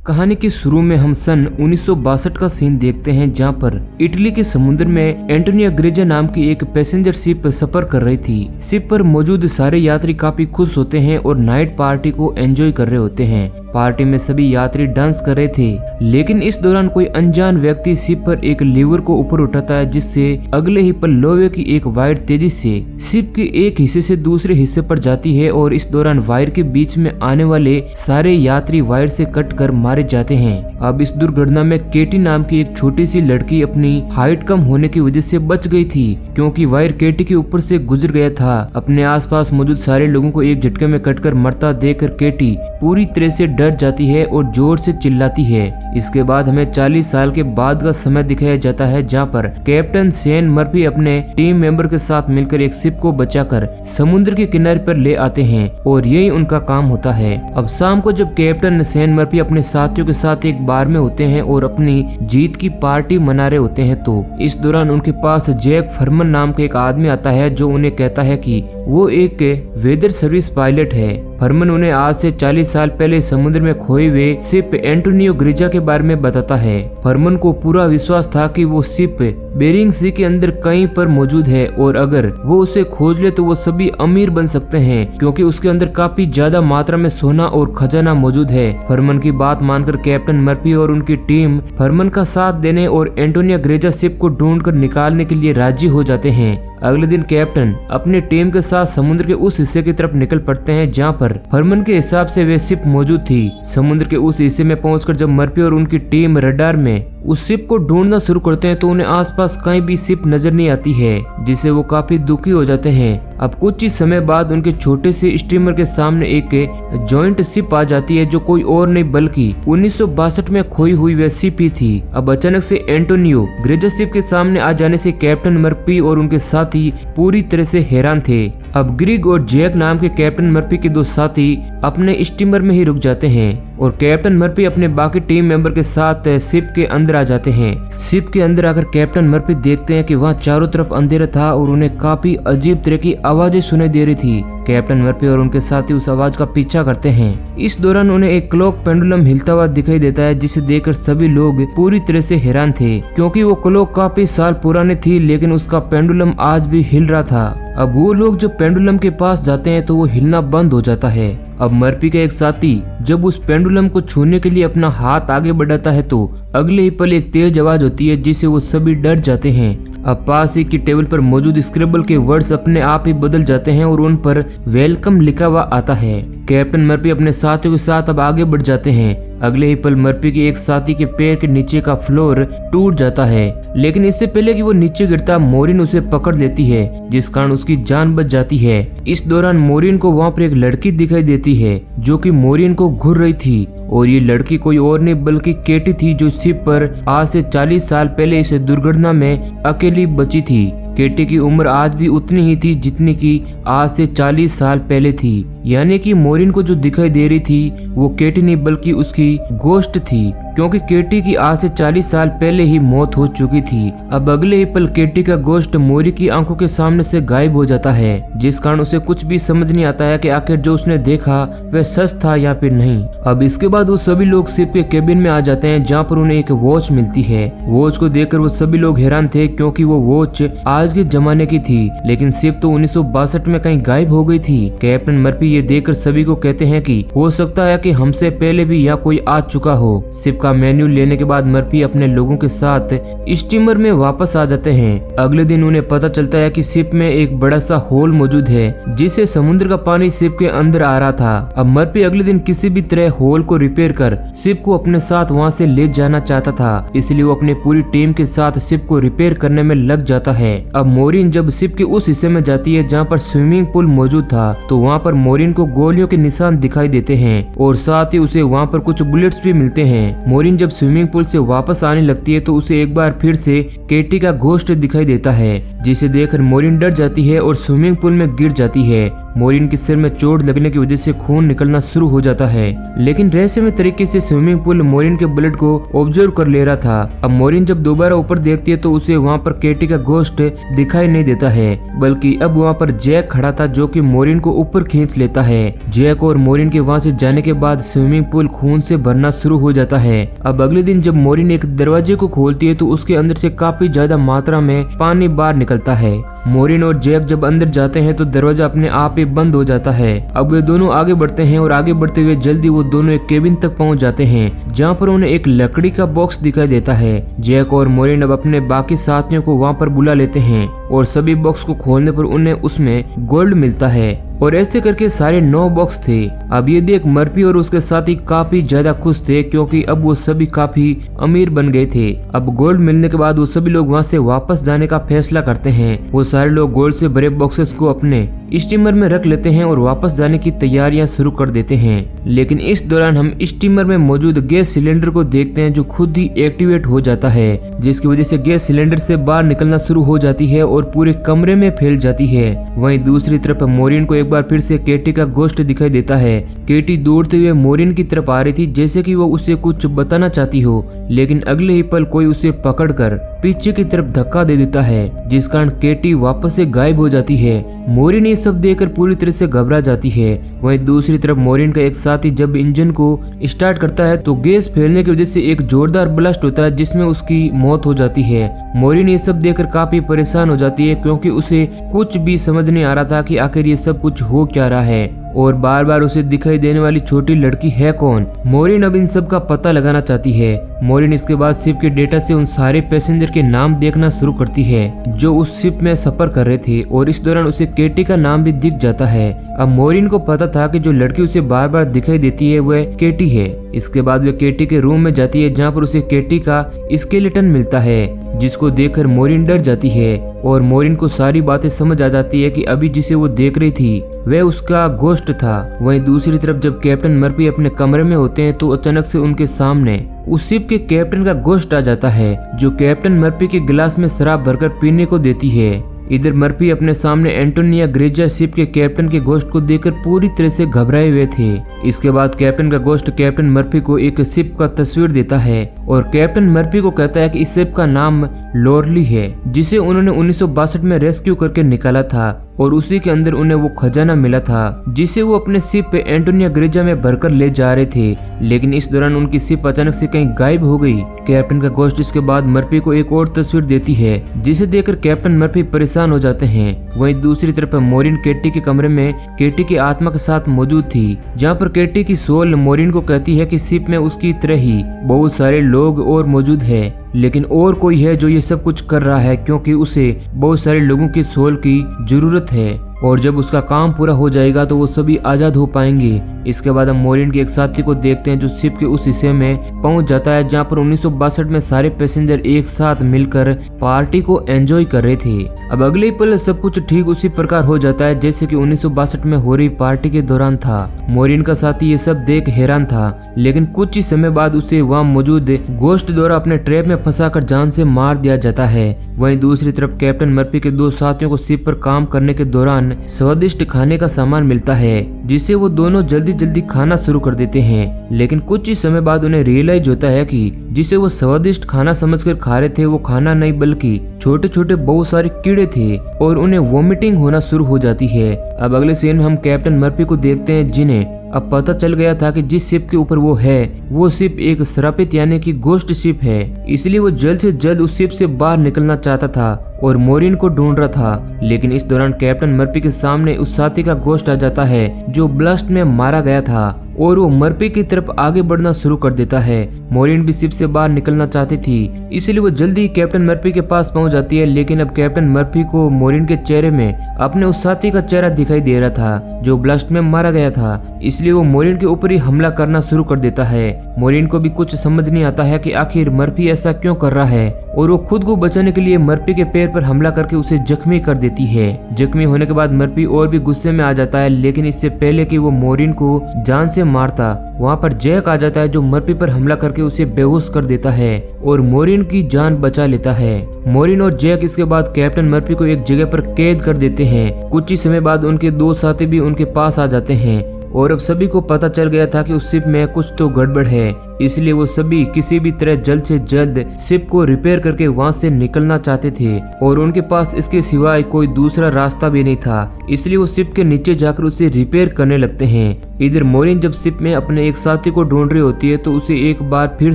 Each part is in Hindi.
कहानी के शुरू में हम सन 1962 का सीन देखते हैं, जहां पर इटली के समुद्र में एंटोनियो ग्रेजा नाम की एक पैसेंजर शिप सफर कर रही थी। शिप पर मौजूद सारे यात्री काफी खुश होते हैं और नाइट पार्टी को एंजॉय कर रहे होते हैं। पार्टी में सभी यात्री डांस कर रहे थे, लेकिन इस दौरान कोई अनजान व्यक्ति शिप पर एक लीवर को ऊपर उठाता है, जिससे अगले ही पल लोहे की एक वायर तेजी से शिप के एक हिस्से से दूसरे हिस्से पर जाती है और इस दौरान वायर के बीच में आने वाले सारे यात्री वायर से कट कर मारे जाते हैं। अब इस दुर्घटना में केटी नाम की एक छोटी सी लड़की अपनी हाइट कम होने की वजह से बच गई थी, क्योंकि वायर केटी के ऊपर से गुजर गया था। अपने आसपास मौजूद सारे लोगों को एक झटके में कटकर मरता देखकर केटी पूरी तरह से डर जाती है और जोर से चिल्लाती है। इसके बाद हमें 40 साल के बाद का समय दिखाया जाता है, जहां पर कैप्टन सेन मर्फी अपने टीम मेंबर के साथ मिलकर एक शिप को बचाकर समुद्र के किनारे पर ले आते हैं और यही उनका काम होता है। अब शाम को जब कैप्टन सेन मर्फी अपने साथियों के साथ एक बार में होते हैं और अपनी जीत की पार्टी मना रहे होते हैं, तो इस दौरान उनके पास जैक फरमन नाम का एक आदमी आता है, जो उन्हें कहता है कि वो एक वेदर सर्विस पायलट है। फरमन उन्हें आज से 40 साल पहले समुद्र में खोए हुए शिप एंटोनियो ग्रेजा के बारे में बताता है। फरमन को पूरा विश्वास था कि वो शिप बेरिंग सी के अंदर कहीं पर मौजूद है और अगर वो उसे खोज ले तो वो सभी अमीर बन सकते हैं, क्योंकि उसके अंदर काफी ज्यादा मात्रा में सोना और खजाना मौजूद है। फरमन की बात मानकर कैप्टन मर्फी और उनकी टीम फरमन का साथ देने और एंटोनियो ग्रेजा शिप को ढूंढकर निकालने के लिए राजी हो जाते हैं। अगले दिन कैप्टन अपनी टीम के साथ समुद्र के उस हिस्से की तरफ निकल पड़ते हैं, जहां पर फरमन के हिसाब से वे शिप मौजूद थी। समुद्र के उस हिस्से में पहुंचकर जब मर्फी और उनकी टीम रडार में उस शिप को ढूंढना शुरू करते हैं, तो उन्हें आसपास कहीं भी शिप नजर नहीं आती है, जिससे वो काफी दुखी हो जाते हैं। अब कुछ ही समय बाद उनके छोटे से स्टीमर के सामने एक जॉइंट शिप आ जाती है, जो कोई और नहीं बल्कि 1962 में खोई हुई वह शिप ही थी। अब अचानक से एंटोनियो ग्रेजा शिप के सामने आ जाने से कैप्टन मर्फी और उनके साथी पूरी तरह से हैरान थे। अब ग्रिग और जैक नाम के कैप्टन मर्फी के दो साथी अपने स्टीमर में ही रुक जाते हैं और कैप्टन मर्फी अपने बाकी टीम मेंबर के साथ शिप के अंदर आ जाते हैं। शिप के अंदर आकर कैप्टन मर्फी देखते हैं कि वहाँ चारों तरफ अंधेरा था और उन्हें काफी अजीब तरह की आवाजें सुनाई दे रही थी। कैप्टन मर्फी और उनके साथी उस आवाज का पीछा करते हैं। इस दौरान उन्हें एक क्लॉक पेंडुलम हिलता हुआ दिखाई देता है, जिसे देखकर सभी लोग पूरी तरह से हैरान थे, क्योंकि वो क्लॉक काफी साल पुरानी थी, लेकिन उसका पेंडुलम आज भी हिल रहा था। अब वो लोग जब पेंडुलम के पास जाते हैं तो वो हिलना बंद हो जाता है। अब मर्फी का एक साथी जब उस पेंडुलम को छूने के लिए अपना हाथ आगे बढ़ाता है, तो अगले ही पल एक तेज आवाज होती है, जिससे वो सभी डर जाते हैं। अब पास ही की टेबल पर मौजूद स्क्रिबल के वर्ड्स अपने आप ही बदल जाते हैं और उन पर वेलकम लिखा हुआ आता है। कैप्टन मर्फी अपने साथियों के साथ अब आगे बढ़ जाते हैं। अगले ही पल मर्फी के एक साथी के पैर के नीचे का फ्लोर टूट जाता है, लेकिन इससे पहले कि वो नीचे गिरता मोरिन उसे पकड़ लेती है, जिस कारण उसकी जान बच जाती है। इस दौरान मोरिन को वहाँ पर एक लड़की दिखाई देती है, जो कि मोरिन को घूर रही थी, और ये लड़की कोई और नहीं बल्कि केटी थी, जो शिप पर आज से 40 साल पहले इस दुर्घटना में अकेली बची थी। केटी की उम्र आज भी उतनी ही थी जितनी की आज से 40 साल पहले थी, यानी कि मोरिन को जो दिखाई दे रही थी वो केटी नहीं बल्कि उसकी गोश्त थी, क्योंकि केटी की आज से 40 साल पहले ही मौत हो चुकी थी। अब अगले ही पल केटी का गोश्त मोरी की आंखों के सामने से गायब हो जाता है, जिस कारण उसे कुछ भी समझ नहीं आता है कि आखिर जो उसने देखा वह सच था या फिर नहीं। अब इसके बाद वो सभी लोग शिप के केबिन में आ जाते हैं, जहाँ पर उन्हें एक वॉच मिलती है। वॉच को देखकर वो सभी लोग हैरान थे, क्योंकि वो वॉच आज के जमाने की थी, लेकिन शिप तो 1962 में कहीं गायब हो गई थी। कैप्टन मर्फी ये देखकर सभी को कहते हैं कि हो सकता है कि हमसे पहले भी यहाँ कोई आ चुका हो। शिप का मेन्यू लेने के बाद मर्फी अपने लोगों के साथ स्टीमर में वापस आ जाते हैं। अगले दिन उन्हें पता चलता है कि शिप में एक बड़ा सा होल मौजूद है, जिससे समुद्र का पानी शिप के अंदर आ रहा था। अब मर्फी अगले दिन किसी भी तरह होल को रिपेयर कर शिप को अपने साथ वहाँ से ले जाना चाहता था, इसलिए वो अपनी पूरी टीम के साथ शिप को रिपेयर करने में लग जाता है। अब मोरिन जब शिप के उस हिस्से में जाती है जहाँ पर स्विमिंग पूल मौजूद था, तो वहाँ पर मोरिन को गोलियों के निशान दिखाई देते हैं और साथ ही उसे वहाँ पर कुछ बुलेट्स भी मिलते हैं। मोरिन जब स्विमिंग पूल से वापस आने लगती है तो उसे एक बार फिर से केटी का गोश्त दिखाई देता है, जिसे देखकर मोरिन डर जाती है और स्विमिंग पूल में गिर जाती है। मोरिन के सिर में चोट लगने की वजह से खून निकलना शुरू हो जाता है, लेकिन रहस्यमय तरीके से स्विमिंग पूल मोरिन के ब्लड को ऑब्जर्व कर ले रहा था। अब मोरिन जब दोबारा ऊपर देखती है तो उसे वहाँ पर केटी का गोश्त दिखाई नहीं देता है, बल्कि अब वहाँ पर जैक खड़ा था, जो कि मोरिन को ऊपर खींच लेता देता है। जैक और मोरिन के वहाँ से जाने के बाद स्विमिंग पूल खून से भरना शुरू हो जाता है। अब अगले दिन जब मोरिन एक दरवाजे को खोलती है तो उसके अंदर से काफी ज्यादा मात्रा में पानी बाहर निकलता है। मोरिन और जैक जब अंदर जाते हैं तो दरवाजा अपने आप ही बंद हो जाता है। अब वे दोनों आगे बढ़ते हैं और आगे बढ़ते हुए जल्दी वो दोनों एक केबिन तक पहुंच जाते हैं, जहां पर उन्हें एक लकड़ी का बॉक्स दिखाई देता है। जैक और मोरिन अब अपने बाकी साथियों को वहां पर बुला लेते हैं और सभी बॉक्स को खोलने पर उन्हें उसमें गोल्ड मिलता है और ऐसे करके सारे 9 बॉक्स थे। अब ये देख मर्फी और उसके साथी काफी ज्यादा खुश थे क्योंकि अब वो सभी काफी अमीर बन गए थे। अब गोल्ड मिलने के बाद वो सभी लोग वहाँ से वापस जाने का फैसला करते हैं। वो सारे लोग गोल्ड से भरे बॉक्सेस को अपने स्टीमर में रख लेते हैं और वापस जाने की तैयारियां शुरू कर देते हैं। लेकिन इस दौरान हम स्टीमर में मौजूद गैस सिलेंडर को देखते हैं जो खुद ही एक्टिवेट हो जाता है, जिसकी वजह से गैस सिलेंडर से बाहर निकलना शुरू हो जाती है और पूरे कमरे में फैल जाती है। वहीं दूसरी तरफ मोरिन को एक बार फिर से केटी का गोश्त दिखाई देता है। केटी दौड़ते हुए मोरिन की तरफ आ रही थी जैसे कि वो उसे कुछ बताना चाहती हो, लेकिन अगले ही पल कोई उसे पकड़कर पीछे की तरफ धक्का दे देता है, जिस कारण केटी वापस से गायब हो जाती है। मोरिन ये सब देखकर पूरी तरह से घबरा जाती है। वहीं दूसरी तरफ मोरिन का एक साथी जब इंजन को स्टार्ट करता है तो गैस फैलने की वजह से एक जोरदार ब्लास्ट होता है जिसमें उसकी मौत हो जाती है। मोरिन ये सब देखकर काफी परेशान हो जाती है क्योंकि उसे कुछ भी समझ नहीं आ रहा था कि आखिर ये सब कुछ हो क्या रहा है और बार बार उसे दिखाई देने वाली छोटी लड़की है कौन। मोरिन अब इन सब का पता लगाना चाहती है। मोरिन इसके बाद शिप के डेटा से उन सारे पैसेंजर के नाम देखना शुरू करती है जो उस शिप में सफर कर रहे थे और इस दौरान उसे केटी का नाम भी दिख जाता है। अब मोरिन को पता था कि जो लड़की उसे बार बार दिखाई देती है वह केटी है। इसके बाद वह केटी के रूम में जाती है जहाँ पर उसे केटी का स्केलेटन मिलता है, जिसको देखकर मोरिन डर जाती है और मोरिन को सारी बातें समझ आ जाती है कि अभी जिसे वो देख रही थी वह उसका गोश्त था। वहीं दूसरी तरफ जब कैप्टन मर्फी अपने कमरे में होते हैं तो अचानक से उनके सामने उस शिप के कैप्टन का गोश्त आ जाता है, जो कैप्टन मर्फी के गिलास में शराब भरकर पीने को देती है। इधर मर्फी अपने सामने एंटोनिया ग्रेजा शिप के कैप्टन के गोश्त को देखकर पूरी तरह से घबराए हुए थे। इसके बाद कैप्टन का गोश्त कैप्टन मर्फी को एक शिप का तस्वीर देता है और कैप्टन मर्फी को कहता है कि इस शिप का नाम लॉरली है, जिसे उन्होंने 1962 में रेस्क्यू करके निकाला था और उसी के अंदर उन्हें वो खजाना मिला था जिसे वो अपने शिप पे एंटोनिया ग्रेजा में भरकर ले जा रहे थे। लेकिन इस दौरान उनकी शिप अचानक से कहीं गायब हो गई। कैप्टन का गोश्त इसके बाद मर्फी को एक और तस्वीर देती है जिसे देखकर कैप्टन मर्फी परेशान हो जाते हैं। वहीं दूसरी तरफ मोरिन केटी के कमरे में केटी की आत्मा के साथ मौजूद थी, जहाँ पर केटी की सोल मोरिन को कहती है कि शिप में उसकी तरह ही बहुत सारे लोग और मौजूद है, लेकिन और कोई है जो ये सब कुछ कर रहा है क्योंकि उसे बहुत सारे लोगों की सोल की जरूरत है और जब उसका काम पूरा हो जाएगा तो वो सभी आजाद हो पाएंगे। इसके बाद हम मोरिन के एक साथी को देखते हैं जो शिप के उस हिस्से में पहुंच जाता है जहां पर 1962 में सारे पैसेंजर एक साथ मिलकर पार्टी को एंजॉय कर रहे थे। अब अगले ही पल सब कुछ ठीक उसी प्रकार हो जाता है जैसे कि 1962 में हो रही पार्टी के दौरान था। मोरिन का साथी ये सब देख हैरान था, लेकिन कुछ ही समय बाद उसे वहाँ मौजूद गोश्त द्वारा अपने ट्रैप में फंसाकर जान से मार दिया जाता है। वहीं दूसरी तरफ कैप्टन मर्फी के 2 साथियों को शिप पर काम करने के दौरान स्वादिष्ट खाने का सामान मिलता है, जिसे वो दोनों जल्दी जल्दी खाना शुरू कर देते हैं। लेकिन कुछ ही समय बाद उन्हें रियलाइज होता है कि जिसे वो स्वादिष्ट खाना समझकर खा रहे थे वो खाना नहीं बल्कि छोटे छोटे बहुत सारे कीड़े थे और उन्हें वोमिटिंग होना शुरू हो जाती है। अब अगले सीन में हम कैप्टन मर्फी को देखते हैं जिन्हें अब पता चल गया था कि जिस शिप के ऊपर वो है वो शिप एक श्रापित यानी कि गोस्ट शिप है, इसलिए वो जल्द से जल्द उस शिप से बाहर निकलना चाहता था और मोरिन को ढूंढ रहा था। लेकिन इस दौरान कैप्टन मर्फी के सामने उस साथी का गोश्त आ जाता है जो ब्लास्ट में मारा गया था और वो मर्फी की तरफ आगे बढ़ना शुरू कर देता है। मोरिन भी शिप से बाहर निकलना चाहती थी, इसलिए वो जल्दी कैप्टन मर्फी के पास पहुंच जाती है। लेकिन अब कैप्टन मर्फी को मोरिन के चेहरे में अपने उस साथी का चेहरा दिखाई दे रहा था जो ब्लास्ट में मारा गया था, इसलिए वो मोरिन के ऊपर ही हमला करना शुरू कर देता है। मोरिन को भी कुछ समझ नहीं आता है कि आखिर मर्फी ऐसा क्यों कर रहा है और वो खुद को बचाने के लिए मर्फी के पैर पर हमला करके उसे जख्मी कर देती है। जख्मी होने के बाद मर्फी और भी गुस्से में आ जाता है, लेकिन इससे पहले कि वो मोरिन को जान से मारता वहाँ पर जैक आ जाता है जो मर्फी पर हमला करके उसे बेहोश कर देता है और मोरिन की जान बचा लेता है। मोरिन और जैक इसके बाद कैप्टन मर्फी को एक जगह पर कैद कर देते हैं। कुछ ही समय बाद उनके 2 साथी भी उनके पास आ जाते हैं। और अब सभी को पता चल गया था कि उस शिप में कुछ तो गड़बड़ है, इसलिए वो सभी किसी भी तरह जल्द से जल्द शिप को रिपेयर करके वहां से निकलना चाहते थे और उनके पास इसके सिवाय कोई दूसरा रास्ता भी नहीं था, इसलिए वो शिप के नीचे जाकर उसे रिपेयर करने लगते हैं। इधर मोरिन जब शिप में अपने एक साथी को ढूंढ रही होती है तो उसे एक बार फिर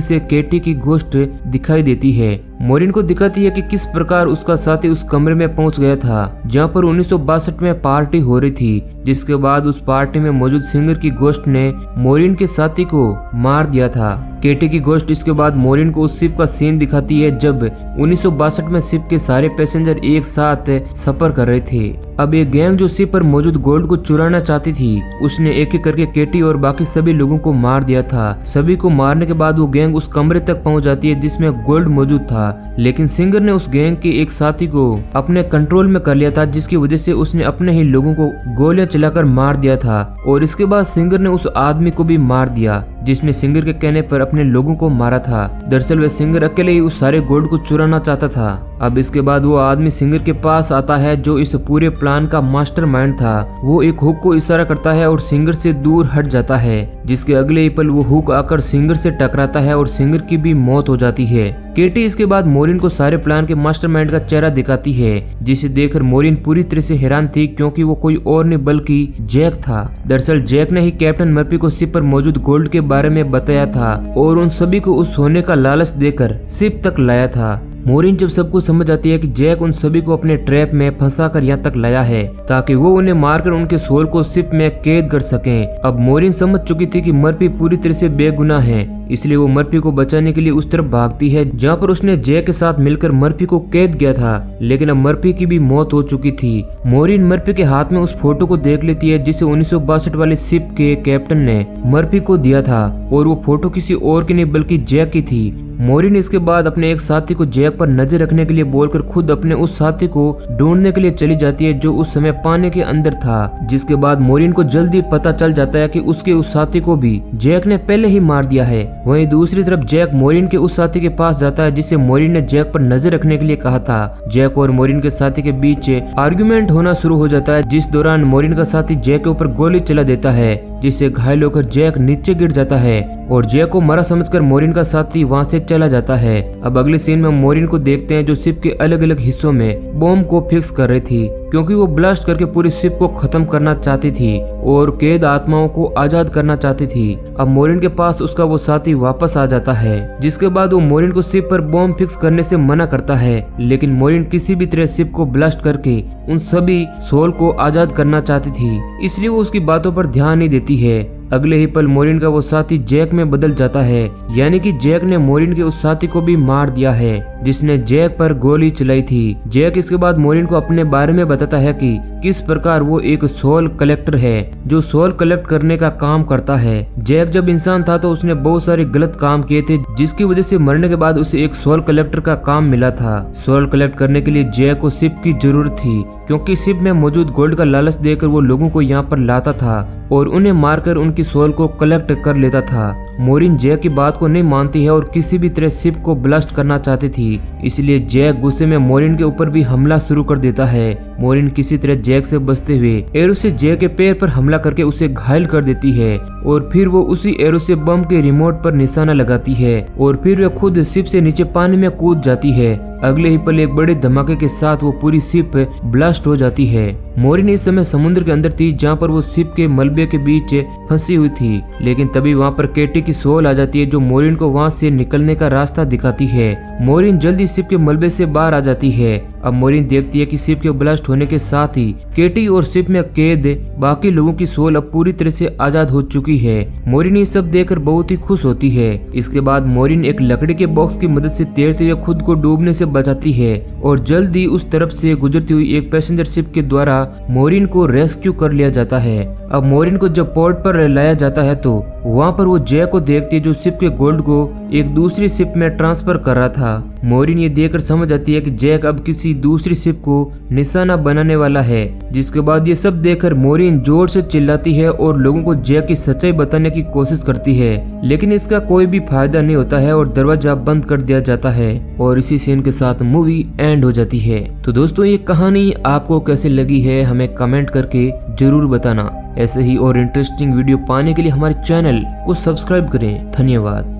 से केटी की घोस्ट दिखाई देती है। मोरिन को दिखाती है कि किस प्रकार उसका साथी उस कमरे में पहुंच गया था जहां पर 1962 में पार्टी हो रही थी, जिसके बाद उस पार्टी में मौजूद सिंगर की घोस्ट ने मोरिन के साथी को मार दिया था। केटी की घोस्ट इसके बाद मोरिन को उस शिप का सीन दिखाती है जब 1962 में शिप के सारे पैसेंजर एक साथ सफर कर रहे थे। अब एक गैंग जो शिप पर मौजूद गोल्ड को चुराना चाहती थी, उसने एक एक करके केटी और बाकी सभी लोगों को मार दिया था। सभी को मारने के बाद वो गैंग उस कमरे तक पहुंच जाती है जिसमें गोल्ड मौजूद था, लेकिन सिंगर ने उस गैंग के एक साथी को अपने कंट्रोल में कर लिया था, जिसकी वजह से उसने अपने ही लोगों को गोलियां चलाकर मार दिया था। और इसके बाद सिंगर ने उस आदमी को भी मार दिया जिसने सिंगर के कहने पर अपने लोगों को मारा था। दरअसल वह सिंगर अकेले ही उस सारे गोल्ड को चुराना चाहता था। अब इसके बाद वो आदमी सिंगर के पास आता है जो इस पूरे प्लान का मास्टरमाइंड था। वो एक हुक को इशारा करता है और सिंगर से दूर हट जाता है, जिसके अगले ही पल वो हुक आकर सिंगर से टकराता है और सिंगर की भी मौत हो जाती है। केटी इसके बाद मोरिन को सारे प्लान के मास्टरमाइंड का चेहरा दिखाती है, जिसे देखकर मोरिन पूरी तरह से हैरान थी क्योंकि वो कोई और नहीं बल्कि जैक था। दरअसल जैक ने ही कैप्टन मर्फी को शिप पर मौजूद गोल्ड के बारे में बताया था और उन सभी को उस सोने का लालच देकर शिप तक लाया था। मोरिन जब सबको समझ आती है कि जैक उन सभी को अपने ट्रैप में फंसाकर यहाँ तक लाया है ताकि वो उन्हें मारकर उनके सोल को शिप में कैद कर सकें। अब मोरिन समझ चुकी थी कि मर्फी पूरी तरह से बेगुनाह है, इसलिए वो मर्फी को बचाने के लिए उस तरफ भागती है जहाँ पर उसने जैक के साथ मिलकर मर्फी को कैद किया था, लेकिन अब मर्फी की भी मौत हो चुकी थी। मोरिन मर्फी के हाथ में उस फोटो को देख लेती है जिसे 1962 वाले शिप के कैप्टन ने मर्फी को दिया था और वो फोटो किसी और की नहीं बल्कि जैक की थी। मोरिन इसके बाद अपने एक साथी को जैक पर नजर रखने के लिए बोलकर खुद अपने उस साथी को ढूंढने के लिए चली जाती है जो उस समय पानी के अंदर था, जिसके बाद मोरिन को जल्दी पता चल जाता है कि उसके उस साथी को भी जैक ने पहले ही मार दिया है। वहीं दूसरी तरफ जैक मोरिन के उस साथी के पास जाता है जिसे मोरिन ने जैक पर नजर रखने के लिए कहा था। जैक और मोरिन के साथी के बीच आर्गुमेंट होना शुरू हो जाता है, जिस दौरान मोरिन का साथी जैक के ऊपर गोली चला देता है, जिससे घायल होकर जैक नीचे गिर जाता है और जैक को मरा समझकर मोरिन का साथी वहां से चला जाता है। अब अगले सीन में मोरिन को देखते हैं जो शिप के अलग अलग हिस्सों में बॉम्ब को फिक्स कर रही थी, क्योंकि वो ब्लास्ट करके पूरी शिप को खत्म करना चाहती थी और कैद आत्माओं को आजाद करना चाहती थी। अब मोरिन के पास उसका वो साथी वापस आ जाता है, जिसके बाद वो मोरिन को शिप पर बॉम्ब फिक्स करने से मना करता है, लेकिन मोरिन किसी भी तरह शिप को ब्लास्ट करके उन सभी सोल को आजाद करना चाहती थी, इसलिए वो उसकी बातों पर ध्यान नहीं देती है। अगले ही पल मोरिन का वो साथी जैक में बदल जाता है, यानी कि जैक ने मोरिन के उस साथी को भी मार दिया है जिसने जैक पर गोली चलाई थी। जैक इसके बाद मोरिन को अपने बारे में बताता है कि किस प्रकार वो एक सोल कलेक्टर है जो सोल कलेक्ट करने का काम करता है। जैक जब इंसान था तो उसने बहुत सारे गलत काम किए थे, जिसकी वजह से मरने के बाद उसे एक सोल कलेक्टर का काम मिला था। सोल कलेक्ट करने के लिए जैक को शिप की जरूरत थी, क्योंकि शिप में मौजूद गोल्ड का लालच देकर वो लोगों को यहाँ पर लाता था और उन्हें मारकर उनकी सोल को कलेक्ट कर लेता था। मोरिन जैक की बात को नहीं मानती है और किसी भी तरह शिप को ब्लास्ट करना चाहती थी, इसलिए जैक गुस्से में मोरिन के ऊपर भी हमला शुरू कर देता है। मोरिन किसी तरह जैक से बचते हुए एरो से जैक के पैर पर हमला करके उसे घायल कर देती है और फिर वो उसी एरो से बम के रिमोट पर निशाना लगाती है और फिर वह खुद शिप से नीचे पानी में कूद जाती है। अगले ही पल एक बड़े धमाके के साथ वो पूरी शिप ब्लास्ट हो जाती है। मोरिन इस समय समुद्र के अंदर थी जहाँ पर वो शिप के मलबे के बीच फंसी हुई थी, लेकिन तभी वहाँ पर केटी की सोल आ जाती है जो मोरिन को वहाँ से निकलने का रास्ता दिखाती है। मोरिन जल्दी शिप के मलबे से बाहर आ जाती है। अब मोरिन देखती है कि शिप के ब्लास्ट होने के साथ ही केटी और शिप में कैद बाकी लोगों की सोल अब पूरी तरह से आजाद हो चुकी है। मोरिन ये सब देखकर बहुत ही खुश होती है। इसके बाद मोरिन एक लकड़ी के बॉक्स की मदद से तैरते हुए खुद को डूबने से बचाती है और जल्द ही उस तरफ से गुजरती हुई एक पैसेंजर शिप के द्वारा मोरिन को रेस्क्यू कर लिया जाता है। अब मोरिन को जब पोर्ट पर लाया जाता है तो वहाँ पर वो जैक को देखती है जो शिप के गोल्ड को एक दूसरी शिप में ट्रांसफर कर रहा था। मोरिन ये देखकर समझ आती है कि जैक अब किसी दूसरी शिप को निशाना बनाने वाला है, जिसके बाद ये सब देखकर मोरिन जोर से चिल्लाती है और लोगों को जैक की सच्चाई बताने की कोशिश करती है, लेकिन इसका कोई भी फायदा नहीं होता है और दरवाजा बंद कर दिया जाता है और इसी सीन के साथ मूवी एंड हो जाती है। तो दोस्तों ये कहानी आपको कैसी लगी है हमें कमेंट करके जरूर बताना। ऐसे ही और इंटरेस्टिंग वीडियो पाने के लिए हमारे चैनल को सब्सक्राइब करें। धन्यवाद।